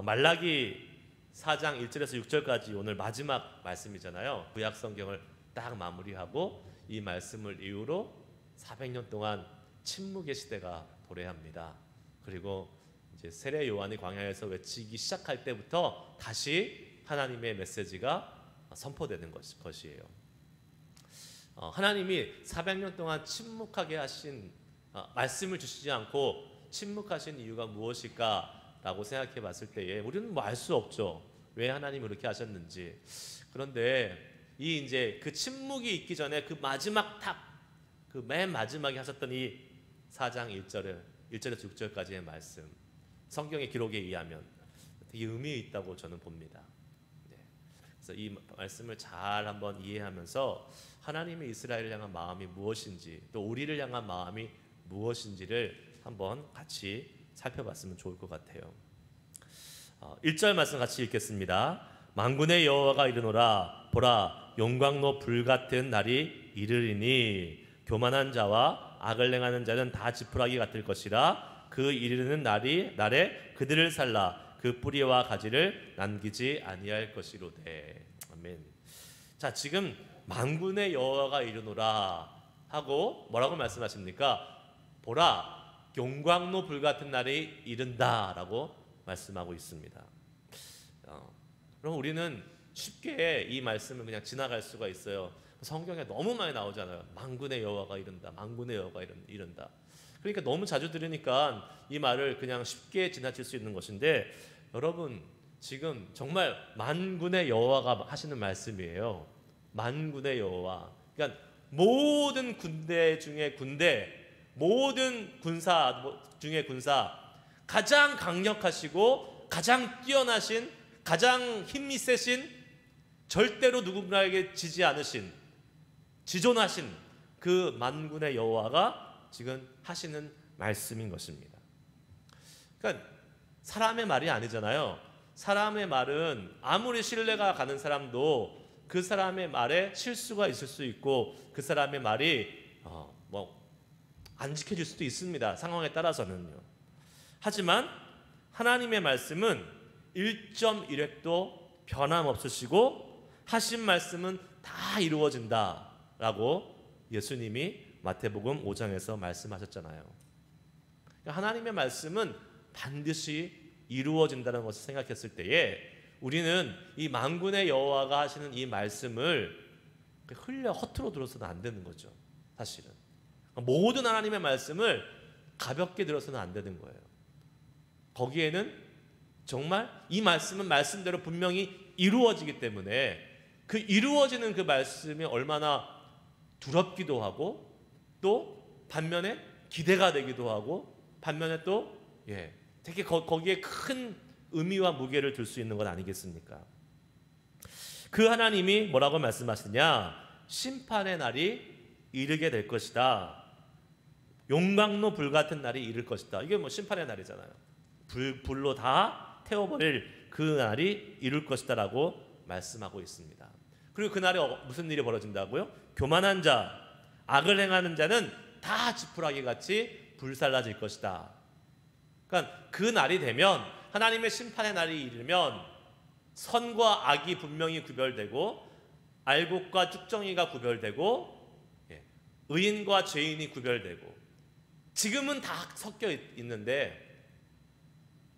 말라기 4장 1절에서 6절까지 오늘 마지막 말씀이잖아요. 구약 성경을 딱 마무리하고 이 말씀을 이유로 400년 동안 침묵의 시대가 도래합니다. 그리고 이제 세례 요한이 광야에서 외치기 시작할 때부터 다시 하나님의 메시지가 선포되는 것이에요. 하나님이 400년 동안 침묵하게 하신 말씀을 주시지 않고 침묵하신 이유가 무엇일까라고 생각해 봤을 때에 우리는 뭐 알 수 없죠. 왜 하나님이 그렇게 하셨는지. 그런데 이 이제 그 침묵이 있기 전에 그 마지막 그 맨 마지막에 하셨던 이 4장 1절에서 6절까지의 말씀, 성경의 기록에 의하면 되게 의미 있다고 저는 봅니다. 그래서 이 말씀을 잘 한번 이해하면서 하나님의 이스라엘을 향한 마음이 무엇인지, 또 우리를 향한 마음이 무엇인지를 한번 같이 살펴봤으면 좋을 것 같아요. 1절 말씀 같이 읽겠습니다. 만군의 여호와가 이르노라, 보라, 용광로 불같은 날이 이르리니 교만한 자와 악을 행하는 자는 다 지푸라기 같을 것이라. 그 이르는 날에 그들을 살라 그 뿌리와 가지를 남기지 아니할 것이로되. 아멘. 자, 지금 만군의 여호와가 이르노라 하고 뭐라고 말씀하십니까? 보라, 용광로 불같은 날이 이른다라고 말씀하고 있습니다. 그럼 우리는 쉽게 이 말씀을 그냥 지나갈 수가 있어요. 성경에 너무 많이 나오잖아요. 만군의 여호와가 이른다, 만군의 여호와가 이른다. 그러니까 너무 자주 들으니까 이 말을 그냥 쉽게 지나칠 수 있는 것인데, 여러분 지금 정말 만군의 여호와가 하시는 말씀이에요. 만군의 여호와. 그러니까 모든 군대 중에 군대, 모든 군사 중에 군사, 가장 강력하시고 가장 뛰어나신, 가장 힘이 세신, 절대로 누군가에게 지지 않으신, 지존하신 그 만군의 여호와가 지금 하시는 말씀인 것입니다. 그러니까 사람의 말이 아니잖아요. 사람의 말은 아무리 신뢰가 가는 사람도 그 사람의 말에 실수가 있을 수 있고 그 사람의 말이 안 지켜질 수도 있습니다. 상황에 따라서는요. 하지만 하나님의 말씀은 1.1획도 변함없으시고 하신 말씀은 다 이루어진다라고 예수님이 마태복음 5장에서 말씀하셨잖아요. 하나님의 말씀은 반드시 이루어진다는 것을 생각했을 때에 우리는 이 만군의 여호와가 하시는 이 말씀을 허투루 들어서는 안 되는 거죠. 사실은 모든 하나님의 말씀을 가볍게 들어서는 안 되는 거예요. 거기에는 정말 이 말씀은 말씀대로 분명히 이루어지기 때문에 그 이루어지는 그 말씀이 얼마나 두렵기도 하고 또 반면에 기대가 되기도 하고 반면에 또 되게 거기에 큰 의미와 무게를 둘 수 있는 것 아니겠습니까? 그 하나님이 뭐라고 말씀하시냐? 심판의 날이 이르게 될 것이다. 용광로 불같은 날이 이를 것이다. 이게 뭐 심판의 날이잖아요. 불로 다 태워버릴 그 날이 이룰 것이다 라고 말씀하고 있습니다. 그리고 그날에 무슨 일이 벌어진다고요? 교만한 자, 악을 행하는 자는 다 지푸라기 같이 불살라질 것이다. 그러니까 그 날이 되면, 하나님의 심판의 날이 이르면 선과 악이 분명히 구별되고 알곡과 쭉정이가 구별되고 의인과 죄인이 구별되고, 지금은 다 섞여 있는데,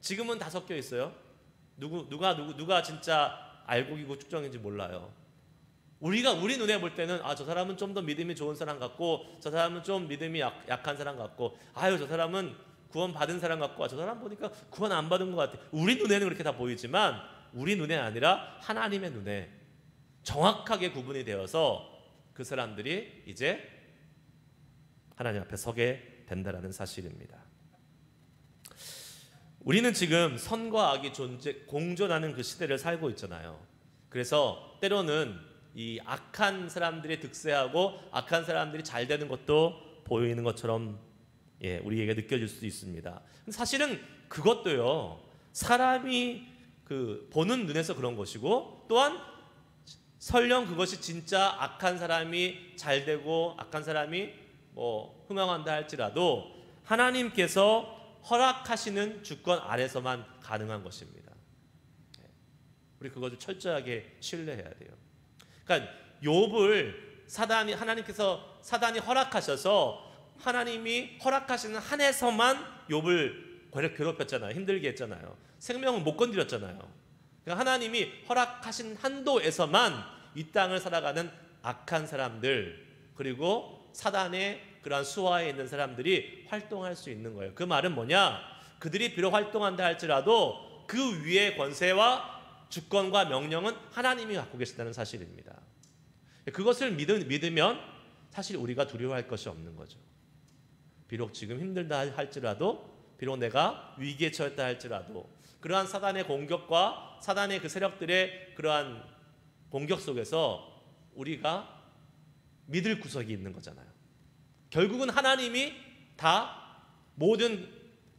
지금은 다 섞여 있어요. 누가 진짜 알곡이고 쭉정인지 몰라요. 우리 눈에 볼 때는 저 사람은 좀 더 믿음이 좋은 사람 같고, 저 사람은 좀 믿음이 약한 사람 같고, 저 사람은 구원 받은 사람 같고, 저 사람 보니까 구원 안 받은 것 같아. 우리 눈에는 그렇게 다 보이지만 우리 눈에 아니라 하나님의 눈에 정확하게 구분이 되어서 그 사람들이 이제 하나님 앞에 서게 된다라는 사실입니다. 우리는 지금 선과 악이 공존하는 그 시대를 살고 있잖아요. 그래서 때로는 이 악한 사람들이 득세하고 악한 사람들이 잘 되는 것도 보이는 것처럼 우리에게 느껴질 수도 있습니다. 사실은 그것도요, 사람이 보는 눈에서 그런 것이고, 또한 설령 그것이 진짜 악한 사람이 잘 되고 악한 사람이 흥황한다 할지라도 하나님께서 허락하시는 주권 아래서만 가능한 것입니다. 우리 그거 좀 철저하게 신뢰해야 돼요. 그러니까 욥을 사단이 허락하셔서 하나님이 허락하시는 한에서만 욥을 괴롭혔잖아요. 힘들게 했잖아요. 생명은 못 건드렸잖아요. 그러니까 하나님이 허락하신 한도에서만 이 땅을 살아가는 악한 사람들, 그리고 사단의 그러한 수하에 있는 사람들이 활동할 수 있는 거예요. 그 말은 뭐냐? 그들이 비록 활동한다 할지라도 그 위의 권세와 주권과 명령은 하나님이 갖고 계신다는 사실입니다. 그것을 믿으면 사실 우리가 두려워할 것이 없는 거죠. 비록 지금 힘들다 할지라도, 비록 내가 위기에 처했다 할지라도, 그러한 사단의 공격과 사단의 그 세력들의 그러한 공격 속에서 우리가 믿을 구석이 있는 거잖아요. 결국은 하나님이 다 모든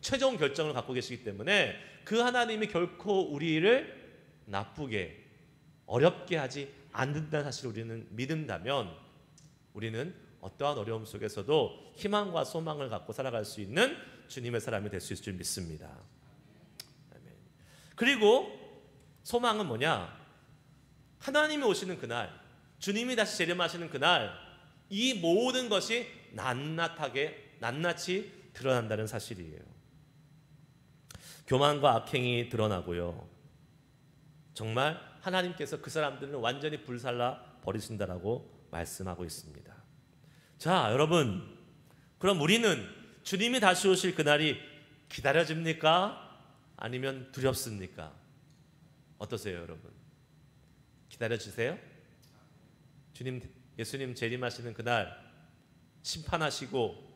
최종 결정을 갖고 계시기 때문에 그 하나님이 결코 우리를 나쁘게 어렵게 하지 않는다는 사실을 우리는 믿는다면 우리는 어떠한 어려움 속에서도 희망과 소망을 갖고 살아갈 수 있는 주님의 사람이 될 수 있을 줄 믿습니다. 아멘. 그리고 소망은 뭐냐? 하나님이 오시는 그날, 주님이 다시 재림하시는 그날, 이 모든 것이 낱낱이 드러난다는 사실이에요. 교만과 악행이 드러나고요. 정말 하나님께서 그 사람들은 완전히 불살라 버리신다라고 말씀하고 있습니다. 자, 여러분, 그럼 우리는 주님이 다시 오실 그날이 기다려집니까? 아니면 두렵습니까? 어떠세요, 여러분? 기다려주세요? 예수님 재림하시는 그날 심판하시고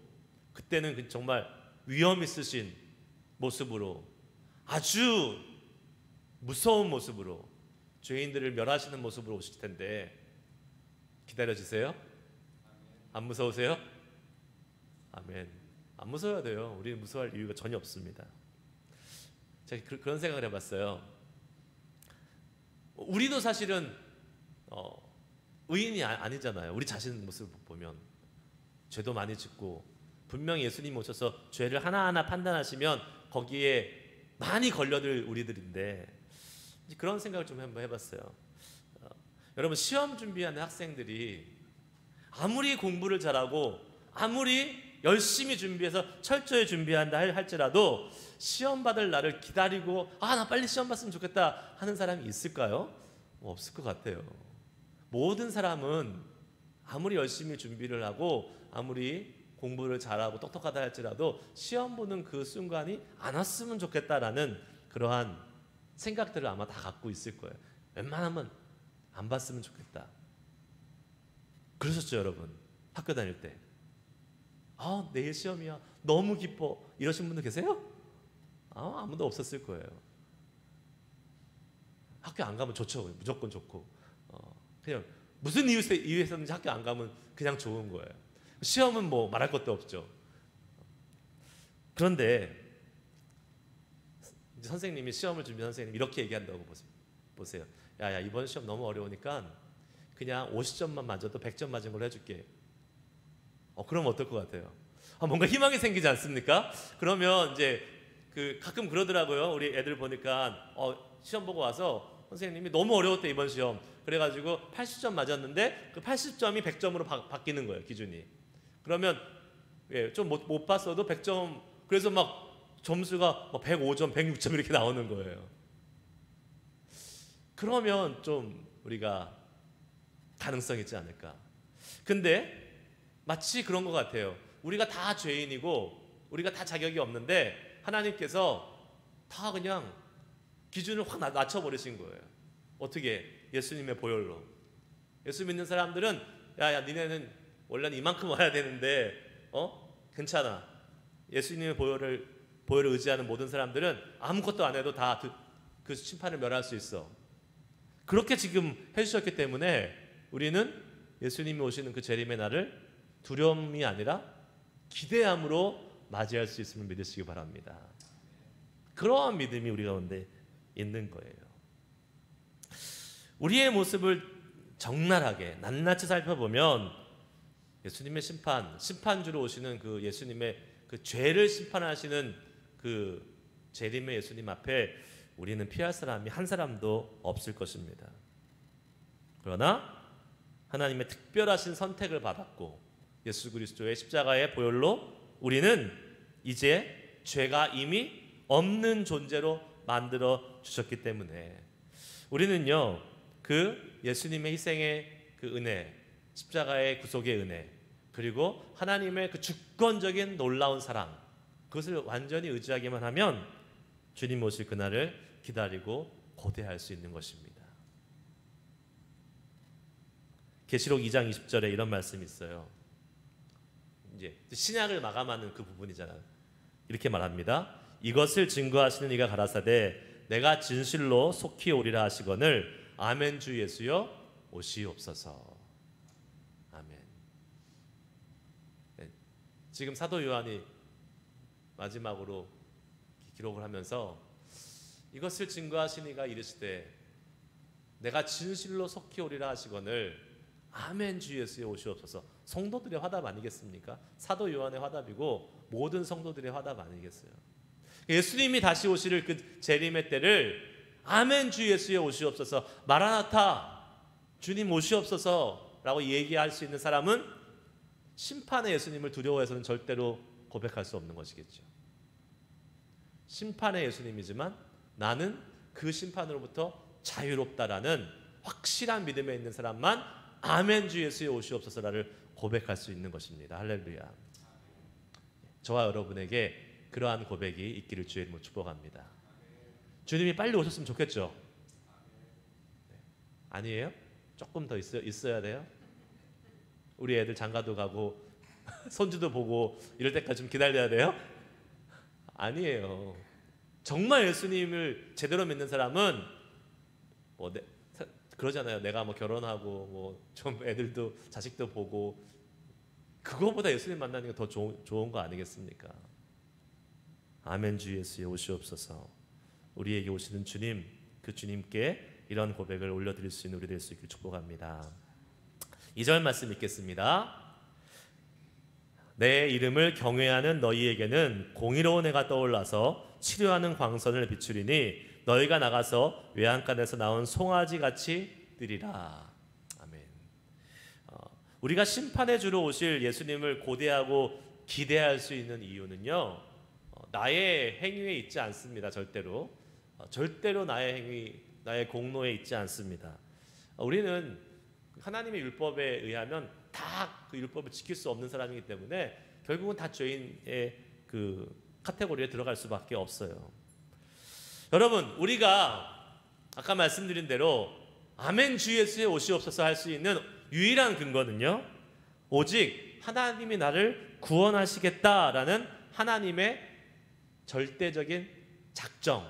그때는 정말 위험 있으신 모습으로, 아주 무서운 모습으로 죄인들을 멸하시는 모습으로 오실 텐데 기다려주세요? 안 무서우세요? 아멘. 안 무서워야 돼요. 우리는 무서워할 이유가 전혀 없습니다. 제가 그런 생각을 해봤어요. 우리도 사실은 의인이 아니잖아요. 우리 자신 모습을 보면 죄도 많이 짓고, 분명히 예수님이 오셔서 죄를 하나하나 판단하시면 거기에 많이 걸려들 우리들인데, 그런 생각을 좀 한번 해봤어요. 여러분, 시험 준비하는 학생들이 아무리 공부를 잘하고 아무리 열심히 준비해서 철저히 준비한다 할지라도 시험 받을 날을 기다리고 나 빨리 시험 봤으면 좋겠다 하는 사람이 있을까요? 없을 것 같아요. 모든 사람은 아무리 열심히 준비를 하고 아무리 공부를 잘하고 똑똑하다 할지라도 시험 보는 그 순간이 안 왔으면 좋겠다라는 그러한 생각들을 아마 다 갖고 있을 거예요. 웬만하면 안 봤으면 좋겠다. 그러셨죠, 여러분? 학교 다닐 때. 내일 시험이야. 너무 기뻐. 이러신 분들 계세요? 아무도 없었을 거예요. 학교 안 가면 좋죠. 무조건 좋고. 그냥 무슨 이유에서든지 학교 안 가면 그냥 좋은 거예요. 시험은 뭐 말할 것도 없죠. 그런데 이제 선생님이 시험을 준비한 선생님이 이렇게 얘기한다고 보세요. 야, 이번 시험 너무 어려우니까 그냥 50점만 맞아도 100점 맞은 걸로 해줄게. 그럼 어떨 것 같아요? 뭔가 희망이 생기지 않습니까? 그러면 이제 가끔 그러더라고요. 우리 애들 보니까 시험 보고 와서 선생님이 너무 어려웠대, 이번 시험. 그래가지고 80점 맞았는데 그 80점이 100점으로 바뀌는 거예요, 기준이. 그러면 좀 못 봤어도 100점, 그래서 막 점수가 105점, 106점 이렇게 나오는 거예요. 그러면 좀 우리가 가능성 있지 않을까. 근데 마치 그런 것 같아요. 우리가 다 죄인이고 우리가 다 자격이 없는데 하나님께서 다 그냥 기준을 확 낮춰버리신 거예요. 어떻게? 예수님의 보혈로. 예수 믿는 사람들은 야, 니네는 원래는 이만큼 와야 되는데 괜찮아. 예수님의 보혈을 의지하는 모든 사람들은 아무것도 안 해도 다 그 심판을 면할 수 있어. 그렇게 지금 해주셨기 때문에 우리는 예수님이 오시는 그 재림의 날을 두려움이 아니라 기대함으로 맞이할 수 있음을 믿으시기 바랍니다. 그러한 믿음이 우리 가운데 있는 거예요. 우리의 모습을 적나라하게 낱낱이 살펴보면 예수님의 심판주로 오시는 그 예수님의 그 죄를 심판하시는 그 재림의 예수님 앞에 우리는 피할 사람이 한 사람도 없을 것입니다. 그러나 하나님의 특별하신 선택을 받았고 예수 그리스도의 십자가의 보혈로 우리는 이제 죄가 이미 없는 존재로 만들어 주셨기 때문에 우리는요, 그 예수님의 희생의 그 은혜, 십자가의 구속의 은혜, 그리고 하나님의 그 주권적인 놀라운 사랑, 그것을 완전히 의지하기만 하면 주님 오실 그날을 기다리고 고대할 수 있는 것입니다. 계시록 2장 20절에 이런 말씀이 있어요. 이제 신약을 마감하는 그 부분이잖아요. 이렇게 말합니다. 이것을 증거하시는 이가 가라사대 내가 진실로 속히 오리라 하시거늘 아멘 주 예수여 오시옵소서. 아멘. 네. 지금 사도 요한이 마지막으로 기록을 하면서 이것을 증거하시는 이가 이르시되 내가 진실로 속히 오리라 하시거늘 아멘 주 예수여 오시옵소서. 성도들의 화답 아니겠습니까? 사도 요한의 화답이고 모든 성도들의 화답 아니겠어요? 예수님이 다시 오시를 그 재림의 때를 아멘 주 예수여 오시옵소서, 마라나타 주님 오시옵소서라고 얘기할 수 있는 사람은 심판의 예수님을 두려워해서는 절대로 고백할 수 없는 것이겠죠. 심판의 예수님이지만 나는 그 심판으로부터 자유롭다라는 확실한 믿음에 있는 사람만 아멘 주 예수여 오시옵소서라를 고백할 수 있는 것입니다. 할렐루야. 저와 여러분에게 그러한 고백이 있기를 주의 이름으로 축복합니다. 주님이 빨리 오셨으면 좋겠죠? 네. 아니에요? 조금 더 있어야 돼요? 우리 애들 장가도 가고 손주도 보고 이럴 때까지 좀 기다려야 돼요? 아니에요. 정말 예수님을 제대로 믿는 사람은 그러잖아요. 내가 뭐 결혼하고 뭐 좀 애들도 자식도 보고 그거보다 예수님 만나는 게 더 좋은 거 아니겠습니까? 아멘 주 예수여 오시옵소서. 우리에게 오시는 주님, 그 주님께 이런 고백을 올려드릴 수 있는 우리 될 수 있기를 축복합니다. 2절 말씀 읽겠습니다. 내 이름을 경외하는 너희에게는 공의로운 해가 떠올라서 치료하는 광선을 비추리니 너희가 나가서 외양간에서 나온 송아지 같이 뛰리라. 아멘. 우리가 심판의 주로 오실 예수님을 고대하고 기대할 수 있는 이유는요, 나의 행위에 있지 않습니다. 절대로 나의 행위, 나의 공로에 있지 않습니다. 우리는 하나님의 율법에 의하면 다 그 율법을 지킬 수 없는 사람이기 때문에 결국은 다 죄인의 그 카테고리에 들어갈 수밖에 없어요. 여러분, 우리가 아까 말씀드린 대로 아멘 주 예수의 오시옵소서 할 수 있는 유일한 근거는요, 오직 하나님이 나를 구원하시겠다라는 하나님의 절대적인 작정,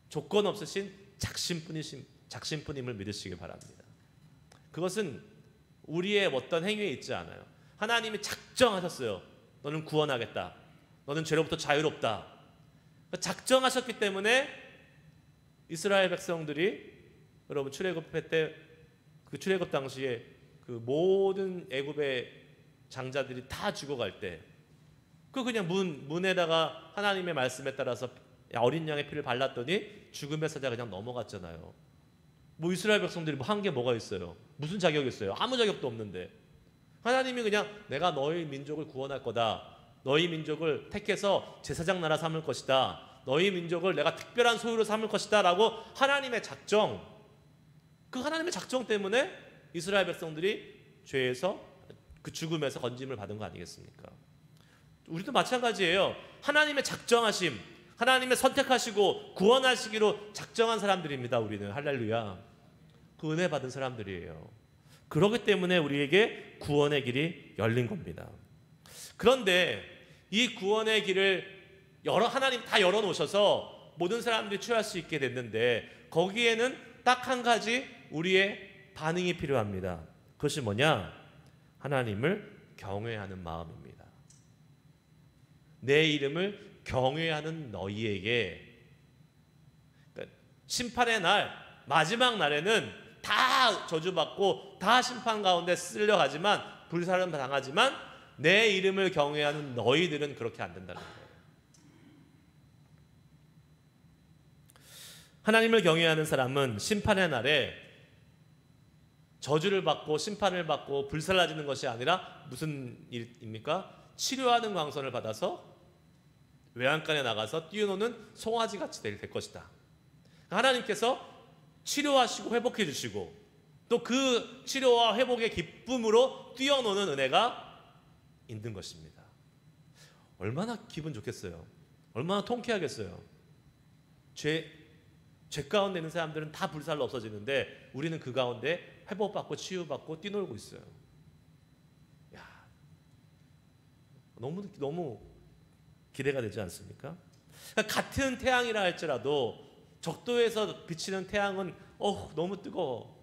조건 없으신 작심뿐임을 믿으시길 바랍니다. 그것은 우리의 어떤 행위에 있지 않아요. 하나님이 작정하셨어요. 너는 구원하겠다. 너는 죄로부터 자유롭다. 작정하셨기 때문에 이스라엘 백성들이 여러분 출애굽 때 그 출애굽 당시에 그 모든 애굽의 장자들이 다 죽어갈 때 그냥 문에다가 하나님의 말씀에 따라서 어린 양의 피를 발랐더니 죽음의 사자가 그냥 넘어갔잖아요. 뭐 이스라엘 백성들이 한 게 뭐가 있어요? 무슨 자격이 있어요? 아무 자격도 없는데 하나님이 그냥 내가 너희 민족을 구원할 거다. 너희 민족을 택해서 제사장 나라 삼을 것이다. 너희 민족을 내가 특별한 소유로 삼을 것이다 라고 하나님의 작정, 그 하나님의 작정 때문에 이스라엘 백성들이 죄에서 그 죽음에서 건짐을 받은 거 아니겠습니까? 우리도 마찬가지예요. 하나님의 작정하심, 하나님의 선택하시고 구원하시기로 작정한 사람들입니다. 우리는 할렐루야. 그 은혜 받은 사람들이에요. 그렇기 때문에 우리에게 구원의 길이 열린 겁니다. 그런데 이 구원의 길을 하나님 다 열어놓으셔서 모든 사람들이 취할 수 있게 됐는데 거기에는 딱 한 가지 우리의 반응이 필요합니다. 그것이 뭐냐? 하나님을 경외하는 마음입니다. 내 이름을 경외하는 너희에게, 그러니까 심판의 날, 마지막 날에는 다 저주받고 다 심판 가운데 쓸려가지만 불사름 당하지만 내 이름을 경외하는 너희들은 그렇게 안 된다는 거예요. 하나님을 경외하는 사람은 심판의 날에 저주를 받고 심판을 받고 불살라지는 것이 아니라 무슨 일입니까? 치료하는 광선을 받아서 외양간에 나가서 뛰어노는 송아지 같이 될 것이다. 하나님께서 치료하시고 회복해 주시고 또 그 치료와 회복의 기쁨으로 뛰어노는 은혜가 있는 것입니다. 얼마나 기분 좋겠어요. 얼마나 통쾌하겠어요. 죄 가운데 있는 사람들은 다 불살로 없어지는데 우리는 그 가운데 회복받고 치유받고 뛰놀고 있어요. 야, 너무 기대가 되지 않습니까? 그러니까 같은 태양이라 할지라도 적도에서 비치는 태양은 너무 뜨거워.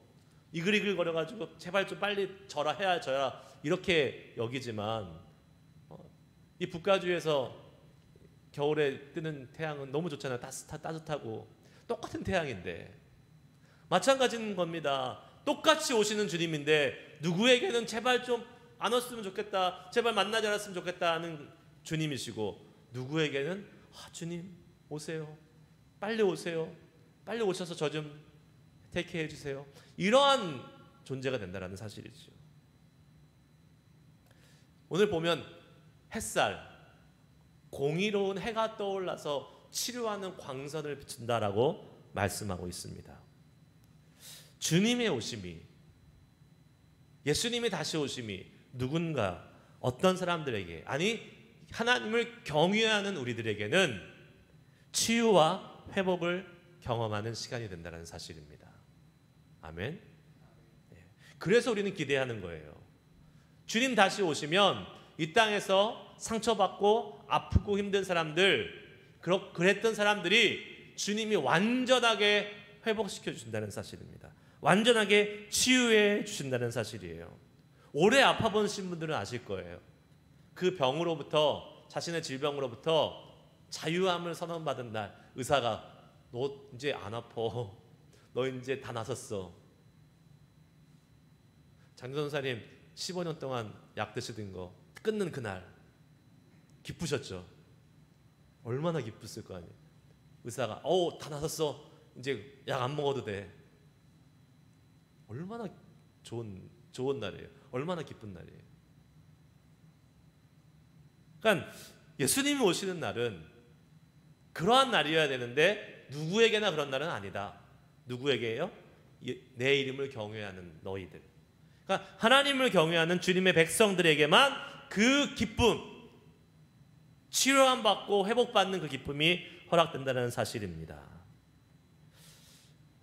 이글이글 거려가지고 제발 좀 빨리 져라 해야 져야 이렇게 여기지만 이 북가주에서 겨울에 뜨는 태양은 너무 좋잖아요. 따뜻하고 똑같은 태양인데 마찬가지인 겁니다. 똑같이 오시는 주님인데 누구에게는 제발 좀 안 왔으면 좋겠다, 제발 만나지 않았으면 좋겠다 하는 주님이시고 누구에게는 주님 오세요, 빨리 오세요, 빨리 오셔서 저 좀 테이크해 주세요. 이러한 존재가 된다는 사실이죠. 오늘 보면 햇살, 공의로운 해가 떠올라서 치료하는 광선을 비춘다라고 말씀하고 있습니다. 주님의 오심이, 예수님이 다시 오심이 누군가 어떤 사람들에게, 아니 하나님을 경외하는 우리들에게는 치유와 회복을 경험하는 시간이 된다는 사실입니다. 아멘. 그래서 우리는 기대하는 거예요. 주님 다시 오시면 이 땅에서 상처받고 아프고 힘든 사람들, 그랬던 사람들이 주님이 완전하게 회복시켜 주신다는 사실입니다. 완전하게 치유해 주신다는 사실이에요. 오래 아파보신 분들은 아실 거예요. 그 병으로부터, 자신의 질병으로부터 자유함을 선언받은 날, 의사가 너 이제 안 아파, 너 이제 다 나섰어. 장전사님 15년 동안 약 드시던 거 끊는 그날 기쁘셨죠? 얼마나 기뻤을 거 아니에요. 의사가 다 나섰어, 이제 약 안 먹어도 돼. 얼마나 좋은 날이에요. 얼마나 기쁜 날이에요. 그러니까 예수님이 오시는 날은 그러한 날이어야 되는데 누구에게나 그런 날은 아니다. 누구에게요? 내 이름을 경외하는 너희들. 그러니까 하나님을 경외하는 주님의 백성들에게만 그 기쁨, 치료함 받고 회복받는 그 기쁨이 허락된다는 사실입니다.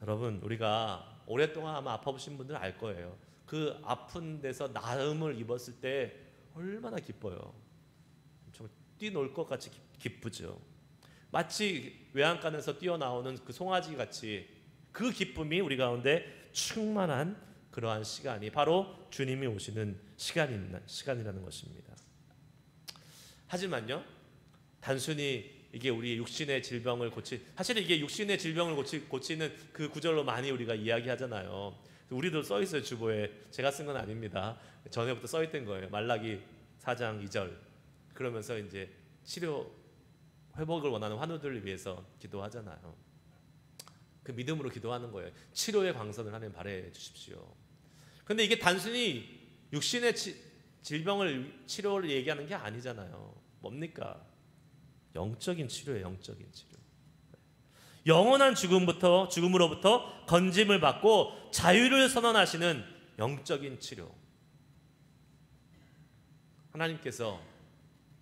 여러분, 우리가 오랫동안 아마 아파보신 분들은 알 거예요. 그 아픈 데서 나음을 입었을 때 얼마나 기뻐요. 정말 뛰놀 것 같이 기쁘죠. 마치 외양간에서 뛰어나오는 그 송아지 같이 그 기쁨이 우리 가운데 충만한 그러한 시간이 바로 주님이 오시는 시간이라는 것입니다. 하지만요, 단순히 이게 우리 육신의 질병을 사실 이게 육신의 질병을 고치는 그 구절로 많이 우리가 이야기하잖아요. 우리도 써 있어요. 주보에. 제가 쓴 건 아닙니다. 전에부터 써 있던 거예요. 말라기 4장 2절. 그러면서 이제 치료 회복을 원하는 환우들을 위해서 기도하잖아요. 그 믿음으로 기도하는 거예요. 치료의 광선을 하나님 발해 주십시오. 그런데 이게 단순히 육신의 질병을 치료를 얘기하는 게 아니잖아요. 뭡니까? 영적인 치료예요. 영적인 치료. 영원한 죽음으로부터 건짐을 받고 자유를 선언하시는 영적인 치료. 하나님께서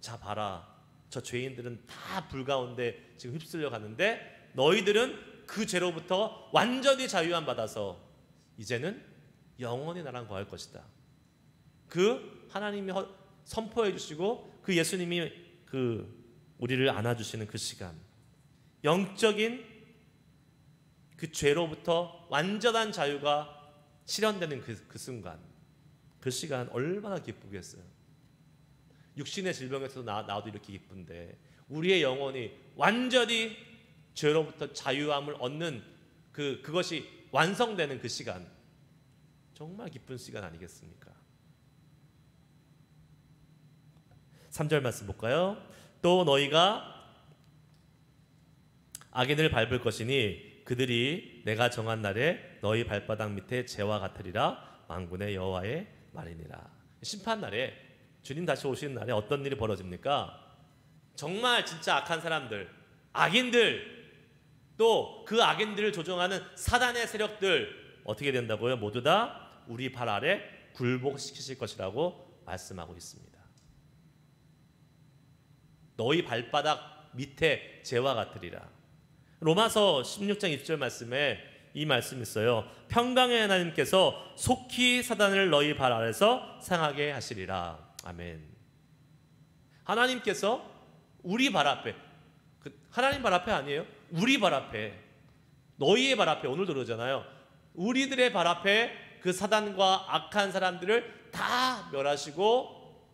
자 봐라, 저 죄인들은 다 불 가운데 지금 휩쓸려 가는데 너희들은 그 죄로부터 완전히 자유함 받아서 이제는 영원히 나랑 거할 것이다. 그 하나님이 선포해 주시고 그 예수님이 우리를 안아주시는 그 시간, 영적인 그 죄로부터 완전한 자유가 실현되는 그 순간, 그 시간 얼마나 기쁘겠어요. 육신의 질병에서 나도 이렇게 기쁜데 우리의 영혼이 완전히 죄로부터 자유함을 얻는 그것이 완성되는 그 시간, 정말 기쁜 시간 아니겠습니까? 3절 말씀 볼까요? 또 너희가 악인을 밟을 것이니 그들이 내가 정한 날에 너희 발바닥 밑에 재와 같으리라. 만군의 여호와의 말이니라. 심판 날에, 주님 다시 오시는 날에 어떤 일이 벌어집니까? 정말 진짜 악한 사람들, 악인들, 또 그 악인들을 조종하는 사단의 세력들 어떻게 된다고요? 모두 다 우리 발 아래 굴복시키실 것이라고 말씀하고 있습니다. 너희 발바닥 밑에 재와 같으리라. 로마서 16장 20절 말씀에 이 말씀이 있어요. 평강의 하나님께서 속히 사단을 너희 발 아래서 상하게 하시리라. 아멘. 하나님께서 우리 발 앞에, 하나님 발 앞에 아니에요? 우리 발 앞에, 너희의 발 앞에, 오늘도 그러잖아요. 우리들의 발 앞에 그 사단과 악한 사람들을 다 멸하시고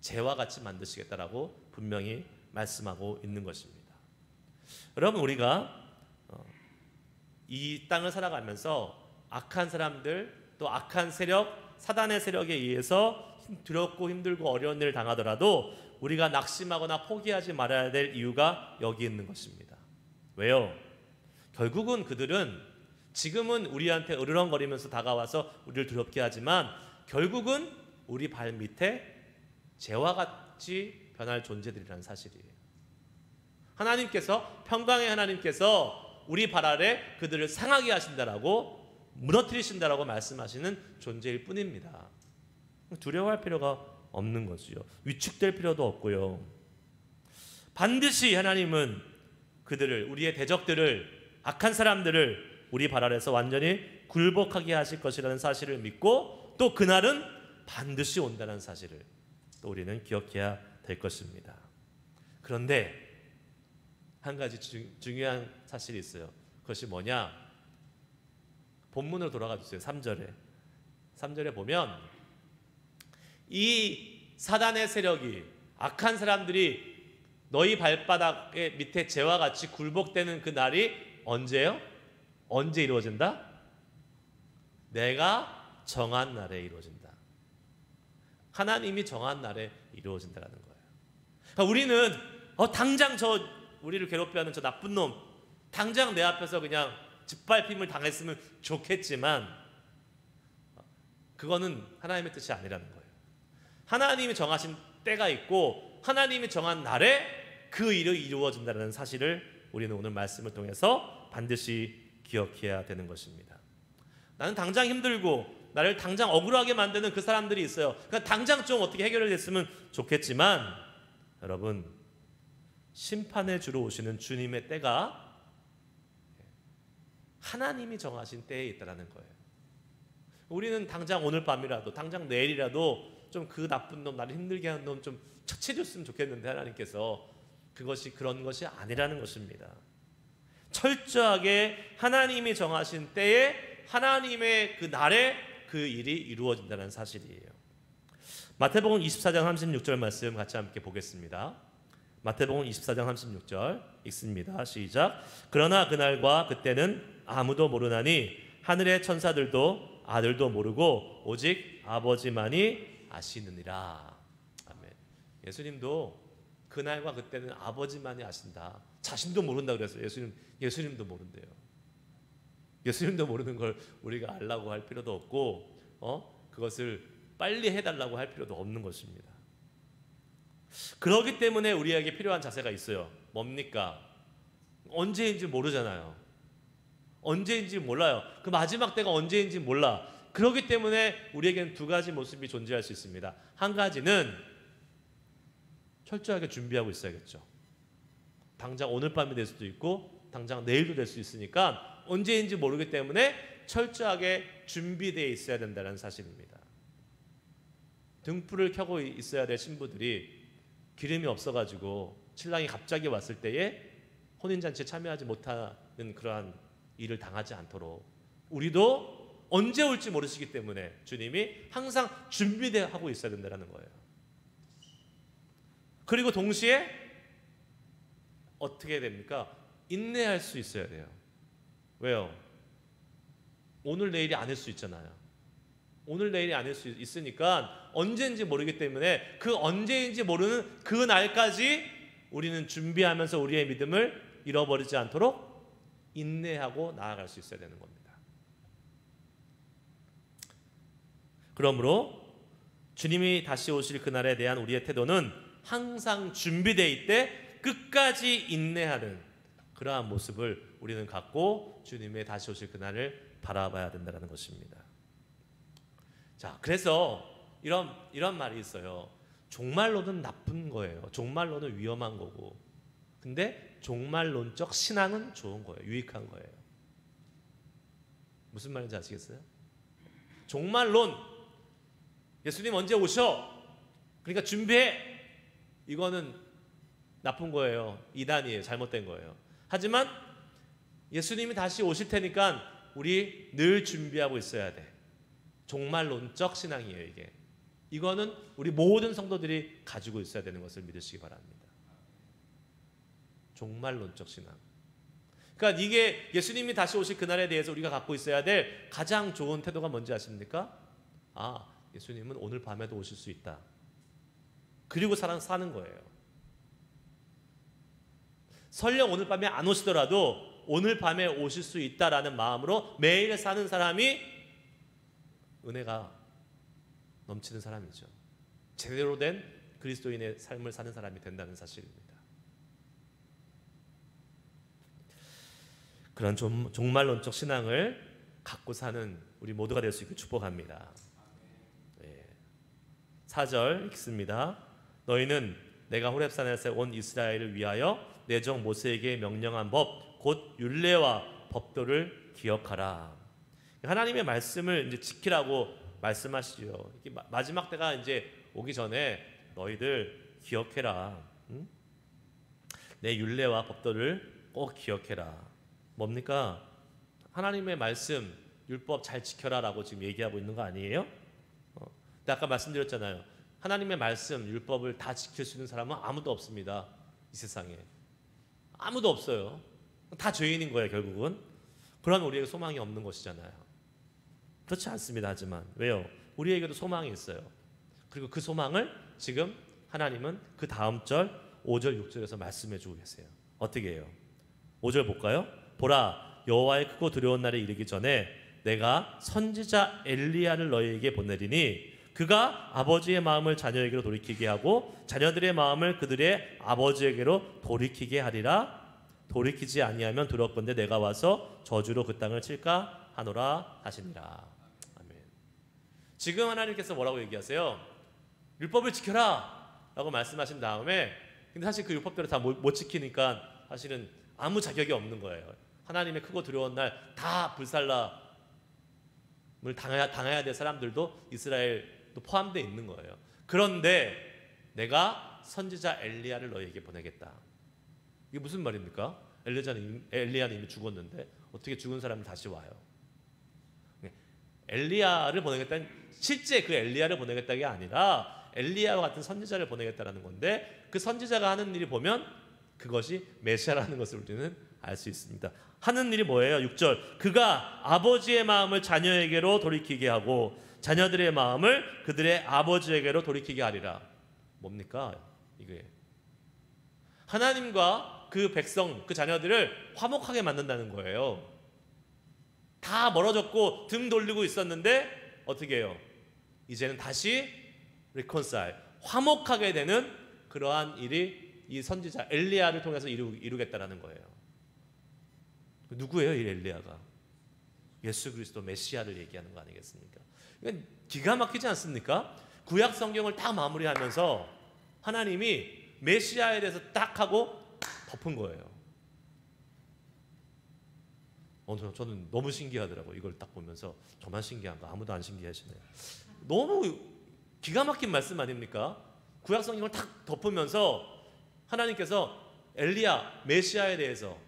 재와 같이 만드시겠다라고 분명히 말씀하고 있는 것입니다. 여러분, 우리가 이 땅을 살아가면서 악한 사람들, 또 악한 세력, 사단의 세력에 의해서 두렵고 힘들고 어려운 일을 당하더라도 우리가 낙심하거나 포기하지 말아야 될 이유가 여기 있는 것입니다. 왜요? 결국은 그들은 지금은 우리한테 으르렁거리면서 다가와서 우리를 두렵게 하지만 결국은 우리 발 밑에 재와 같이 변할 존재들이라는 사실이에요. 하나님께서, 평강의 하나님께서 우리 발 아래 그들을 상하게 하신다라고, 무너뜨리신다라고 말씀하시는 존재일 뿐입니다. 두려워할 필요가 없는 거지요. 위축될 필요도 없고요. 반드시 하나님은 그들을, 우리의 대적들을, 악한 사람들을 우리 발 아래서 완전히 굴복하게 하실 것이라는 사실을 믿고, 또 그날은 반드시 온다는 사실을 또 우리는 기억해야 될 것입니다. 그런데 한 가지 중요한 사실이 있어요. 그것이 뭐냐? 본문으로 돌아가 주세요. 3절에 보면 이 사단의 세력이, 악한 사람들이 너희 발바닥의 밑에 재와 같이 굴복되는 그 날이 언제요? 언제 이루어진다? 내가 정한 날에 이루어진다. 하나님이 정한 날에 이루어진다라는 거예요. 그러니까 우리는 당장 우리를 괴롭혀하는 저 나쁜 놈 당장 내 앞에서 그냥 짓밟힘을 당했으면 좋겠지만 그거는 하나님의 뜻이 아니라는 거예요. 하나님이 정하신 때가 있고 하나님이 정한 날에 그 일이 이루어진다는 사실을 우리는 오늘 말씀을 통해서 반드시 기억해야 되는 것입니다. 나는 당장 힘들고 나를 당장 억울하게 만드는 그 사람들이 있어요. 그러니까 당장 좀 어떻게 해결이 됐으면 좋겠지만 여러분, 심판의 주로 오시는 주님의 때가 하나님이 정하신 때에 있다는 거예요. 우리는 당장 오늘 밤이라도, 당장 내일이라도 좀 그 나쁜 놈, 나를 힘들게 하는 놈 좀 처치해줬으면 좋겠는데 하나님께서 그것이 그런 것이 아니라는 것입니다. 철저하게 하나님이 정하신 때에, 하나님의 그 날에 그 일이 이루어진다는 사실이에요. 마태복음 24장 36절 말씀 같이 함께 보겠습니다. 마태복음 24장 36절 읽습니다. 시작. 그러나 그날과 그때는 아무도 모르나니 하늘의 천사들도 아들도 모르고 오직 아버지만이 아시느니라. 아멘. 예수님도 그날과 그때는 아버지만이 아신다. 자신도 모른다 그랬어요. 예수님도 모른대요. 예수님도 모르는 걸 우리가 알라고 할 필요도 없고 그것을 빨리 해달라고 할 필요도 없는 것입니다. 그렇기 때문에 우리에게 필요한 자세가 있어요. 뭡니까? 언제인지 모르잖아요. 언제인지 몰라요. 그 마지막 때가 언제인지 몰라. 그렇기 때문에 우리에게는 두 가지 모습이 존재할 수 있습니다. 한 가지는 철저하게 준비하고 있어야겠죠. 당장 오늘 밤이 될 수도 있고 당장 내일도 될 수 있으니까 언제인지 모르기 때문에 철저하게 준비되어 있어야 된다는 사실입니다. 등불을 켜고 있어야 될 신부들이 기름이 없어가지고 신랑이 갑자기 왔을 때에 혼인잔치에 참여하지 못하는 그러한 일을 당하지 않도록 우리도 언제 올지 모르시기 때문에 주님이 항상 준비하고 있어야 된다는 거예요. 그리고 동시에 어떻게 됩니까? 인내할 수 있어야 돼요. 왜요? 오늘 내일이 아닐 수 있잖아요. 오늘 내일이 아닐 수 있으니까 언제인지 모르기 때문에 그 언제인지 모르는 그 날까지 우리는 준비하면서 우리의 믿음을 잃어버리지 않도록 인내하고 나아갈 수 있어야 되는 겁니다. 그러므로 주님이 다시 오실 그날에 대한 우리의 태도는 항상 준비되어 있되 끝까지 인내하는 그러한 모습을 우리는 갖고 주님의 다시 오실 그날을 바라봐야 된다는 것입니다. 자, 그래서 이런 말이 있어요. 종말론은 나쁜 거예요. 종말론은 위험한 거고, 근데 종말론적 신앙은 좋은 거예요. 유익한 거예요. 무슨 말인지 아시겠어요? 종말론, 예수님 언제 오셔? 그러니까 준비해. 이거는 나쁜 거예요. 이단이에요. 잘못된 거예요. 하지만 예수님이 다시 오실 테니까 우리 늘 준비하고 있어야 돼. 종말론적 신앙이에요, 이게. 이거는 우리 모든 성도들이 가지고 있어야 되는 것을 믿으시기 바랍니다. 종말론적 신앙. 그러니까 이게 예수님이 다시 오실 그날에 대해서 우리가 갖고 있어야 될 가장 좋은 태도가 뭔지 아십니까? 아, 예수님은 오늘 밤에도 오실 수 있다. 그리고 사는 거예요. 설령 오늘 밤에 안 오시더라도 오늘 밤에 오실 수 있다라는 마음으로 매일 사는 사람이 은혜가 넘치는 사람이죠. 제대로 된 그리스도인의 삶을 사는 사람이 된다는 사실입니다. 그런 종말론적 신앙을 갖고 사는 우리 모두가 될 수 있게 축복합니다. 4절 읽습니다. 너희는 내가 호렙산에서 온 이스라엘을 위하여 내 종 모세에게 명령한 법 곧 율례와 법도를 기억하라. 하나님의 말씀을 이제 지키라고 말씀하시죠. 마지막 때가 이제 오기 전에 너희들 기억해라. 응? 내 율례와 법도를 꼭 기억해라. 뭡니까? 하나님의 말씀, 율법 잘 지켜라라고 지금 얘기하고 있는 거 아니에요? 근데 아까 말씀드렸잖아요. 하나님의 말씀, 율법을 다 지킬 수 있는 사람은 아무도 없습니다. 이 세상에. 아무도 없어요. 다 죄인인 거예요, 결국은. 그런 우리에게 소망이 없는 것이잖아요. 그렇지 않습니다. 하지만 왜요? 우리에게도 소망이 있어요. 그리고 그 소망을 지금 하나님은 그 다음 절 5절 6절에서 말씀해 주고 계세요. 어떻게 해요? 5절 볼까요? 보라, 여호와의 크고 두려운 날이 이르기 전에 내가 선지자 엘리야를 너희에게 보내리니 그가 아버지의 마음을 자녀에게로 돌이키게 하고 자녀들의 마음을 그들의 아버지에게로 돌이키게 하리라. 돌이키지 아니하면 두렵건대 내가 와서 저주로 그 땅을 칠까 하노라 하시니라. 아멘. 지금 하나님께서 뭐라고 얘기하세요? 율법을 지켜라 라고 말씀하신 다음에, 근데 사실 그 율법대로 다 못 지키니까 사실은 아무 자격이 없는 거예요. 하나님의 크고 두려운 날 다 불살라을 당해야 될 사람들도 이스라엘도 포함되어 있는 거예요. 그런데 내가 선지자 엘리야를 너희에게 보내겠다. 이게 무슨 말입니까? 엘리야는 이미 죽었는데 어떻게 죽은 사람이 다시 와요? 엘리야를 보내겠다는, 실제 그 엘리야를 보내겠다는 게 아니라 엘리야와 같은 선지자를 보내겠다는 건데, 그 선지자가 하는 일이 보면 그것이 메시아라는 것을 우리는 알 수 있습니다. 하는 일이 뭐예요? 6절, 그가 아버지의 마음을 자녀에게로 돌이키게 하고 자녀들의 마음을 그들의 아버지에게로 돌이키게 하리라. 뭡니까? 이게 하나님과 그 백성, 그 자녀들을 화목하게 만든다는 거예요. 다 멀어졌고 등 돌리고 있었는데 어떻게 해요? 이제는 다시 reconcile, 화목하게 되는 그러한 일이 이 선지자 엘리야를 통해서 이루겠다라는 거예요. 누구예요, 이 엘리야가? 예수 그리스도 메시아를 얘기하는 거 아니겠습니까? 이건 기가 막히지 않습니까? 구약 성경을 딱 마무리하면서 하나님이 메시아에 대해서 딱 하고 덮은 거예요. 저는 너무 신기하더라고요. 이걸 딱 보면서. 저만 신기한가? 아무도 안 신기하시네요. 너무 기가 막힌 말씀 아닙니까? 구약 성경을 딱 덮으면서 하나님께서 엘리야, 메시아에 대해서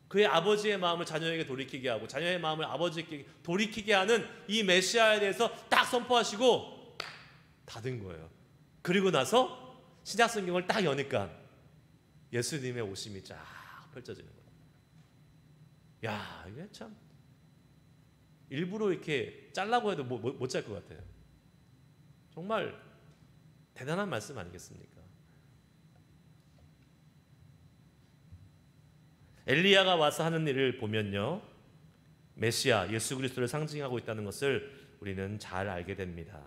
그의 아버지의 마음을 자녀에게 돌이키게 하고 자녀의 마음을 아버지에게 돌이키게 하는 이 메시아에 대해서 딱 선포하시고 닫은 거예요. 그리고 나서 신약 성경을 딱 여니까 예수님의 오심이 쫙 펼쳐지는 거예요. 야, 이게 참 일부러 이렇게 짤라고 해도 못 짤 것 같아요. 정말 대단한 말씀 아니겠습니까? 엘리야가 와서 하는 일을 보면요, 메시아 예수 그리스도를 상징하고 있다는 것을 우리는 잘 알게 됩니다.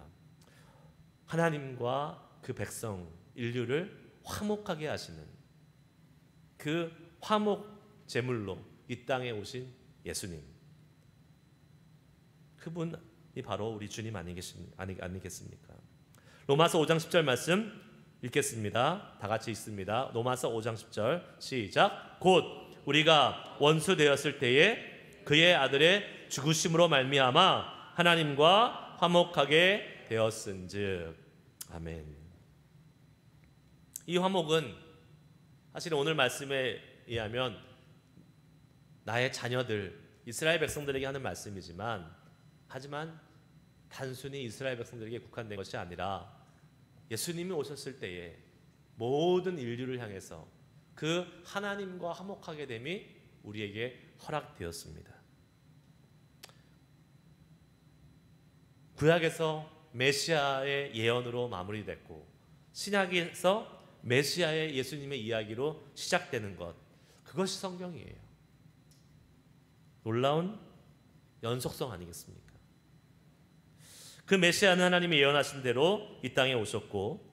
하나님과 그 백성 인류를 화목하게 하시는 그 화목 제물로 이 땅에 오신 예수님, 그분이 바로 우리 주님 아니겠습니까? 로마서 5장 10절 말씀 읽겠습니다. 다 같이 읽습니다. 로마서 5장 10절 시작. 곧 우리가 원수 되었을 때에 그의 아들의 죽으심으로 말미암아 하나님과 화목하게 되었은즉. 아멘. 이 화목은 사실 오늘 말씀에 의하면 나의 자녀들, 이스라엘 백성들에게 하는 말씀이지만, 하지만 단순히 이스라엘 백성들에게 국한된 것이 아니라 예수님이 오셨을 때에 모든 인류를 향해서 그 하나님과 화목하게 됨이 우리에게 허락되었습니다. 구약에서 메시아의 예언으로 마무리됐고 신약에서 메시아의 예수님의 이야기로 시작되는 것, 그것이 성경이에요. 놀라운 연속성 아니겠습니까? 그 메시아는 하나님이 예언하신 대로 이 땅에 오셨고,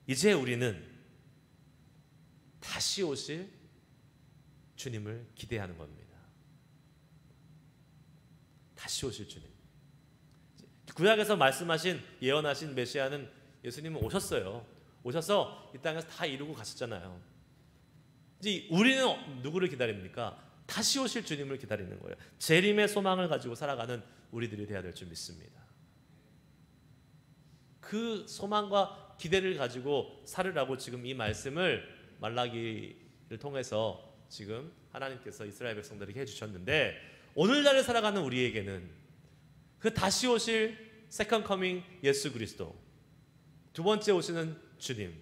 이제 우리는 다시 오실 주님을 기대하는 겁니다. 다시 오실 주님. 구약에서 말씀하신 예언하신 메시아는 예수님은 오셨어요. 오셔서 이 땅에서 다 이루고 가셨잖아요. 이제 우리는 누구를 기다립니까? 다시 오실 주님을 기다리는 거예요. 재림의 소망을 가지고 살아가는 우리들이 되어야 될 줄 믿습니다. 그 소망과 기대를 가지고 살으라고 지금 이 말씀을 말라기를 통해서 지금 하나님께서 이스라엘 백성들에게 해주셨는데, 오늘날을 살아가는 우리에게는 그 다시 오실 세컨 커밍 예수 그리스도, 두 번째 오시는 주님,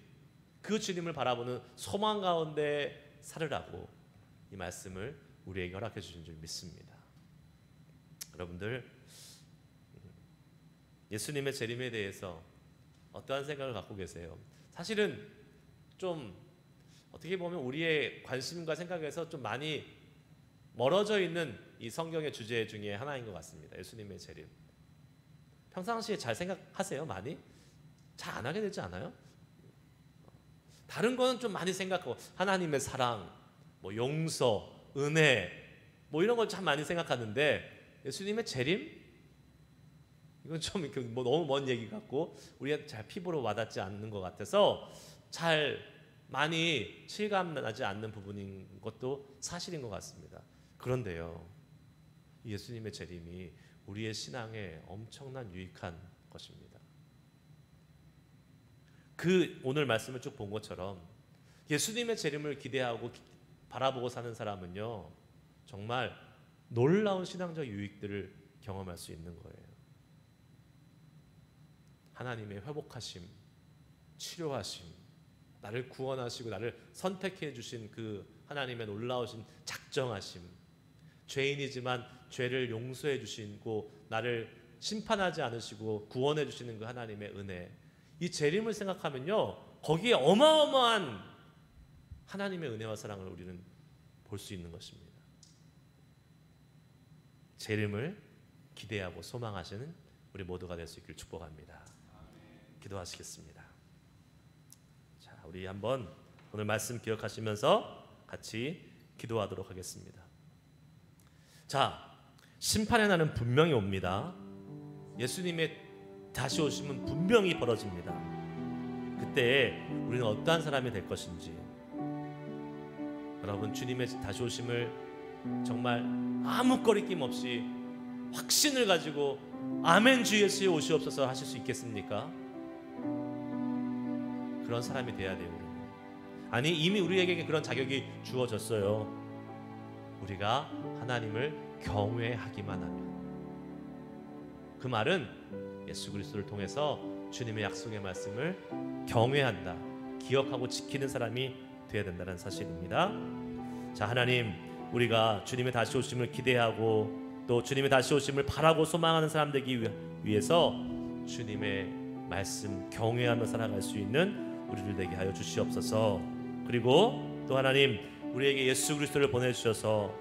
그 주님을 바라보는 소망 가운데 살으라고 이 말씀을 우리에게 허락해 주신 줄 믿습니다. 여러분들, 예수님의 재림에 대해서 어떠한 생각을 갖고 계세요? 사실은 좀 어떻게 보면 우리의 관심과 생각에서 좀 많이 멀어져 있는 이 성경의 주제 중에 하나인 것 같습니다. 예수님의 재림. 평상시에 잘 생각하세요? 많이? 잘 안 하게 되지 않아요? 다른 거는 좀 많이 생각하고, 하나님의 사랑, 뭐 용서, 은혜, 뭐 이런 걸 참 많이 생각하는데, 예수님의 재림? 이건 좀 뭐 너무 먼 얘기 같고 우리가 잘 피부로 와닿지 않는 것 같아서 잘 많이 실감나지 않는 부분인 것도 사실인 것 같습니다. 그런데요, 예수님의 재림이 우리의 신앙에 엄청난 유익한 것입니다. 그 오늘 말씀을 쭉 본 것처럼 예수님의 재림을 기대하고 바라보고 사는 사람은요, 정말 놀라운 신앙적 유익들을 경험할 수 있는 거예요. 하나님의 회복하심, 치료하심, 나를 구원하시고 나를 선택해 주신 그 하나님의 놀라우신 작정하심, 죄인이지만 죄를 용서해 주시고 나를 심판하지 않으시고 구원해 주시는 그 하나님의 은혜, 이 재림을 생각하면요, 거기에 어마어마한 하나님의 은혜와 사랑을 우리는 볼 수 있는 것입니다. 재림을 기대하고 소망하시는 우리 모두가 될 수 있기를 축복합니다. 기도하시겠습니다. 자, 우리 한번 오늘 말씀 기억하시면서 같이 기도하도록 하겠습니다. 자, 심판의 날은 분명히 옵니다. 예수님의 다시 오심은 분명히 벌어집니다. 그때 우리는 어떠한 사람이 될 것인지, 여러분, 주님의 다시 오심을 정말 아무 거리낌 없이 확신을 가지고 아멘 주 예수의 오시옵소서 하실 수 있겠습니까? 그런 사람이 돼야 돼요. 우리는. 아니, 이미 우리에게 그런 자격이 주어졌어요. 우리가 하나님을 경외하기만 하면. 그 말은 예수 그리스도를 통해서 주님의 약속의 말씀을 경외한다, 기억하고 지키는 사람이 되어야 된다는 사실입니다. 자, 하나님, 우리가 주님의 다시 오심을 기대하고 또 주님의 다시 오심을 바라고 소망하는 사람 되기 위해서 주님의 말씀 경외하며 살아갈 수 있는 우리들 되게 하여 주시옵소서. 그리고 또 하나님, 우리에게 예수 그리스도를 보내주셔서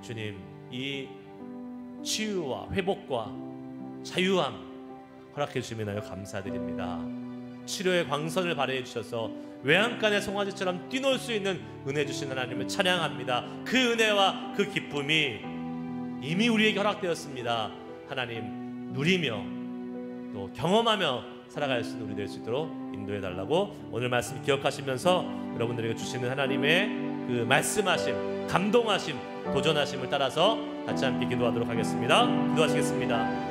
주님 이 치유와 회복과 자유함 허락해 주시면 감사드립니다. 치료의 광선을 발휘해 주셔서 외양간의 송아지처럼 뛰놀 수 있는 은혜 주신 하나님을 찬양합니다. 그 은혜와 그 기쁨이 이미 우리에게 허락되었습니다. 하나님 누리며 또 경험하며 살아갈 수 있는 우리 될 수 있도록 인도해 달라고 오늘 말씀 기억하시면서 여러분들에게 주시는 하나님의 그 말씀하심, 감동하심, 도전하심을 따라서 같이 함께 기도하도록 하겠습니다. 기도하시겠습니다.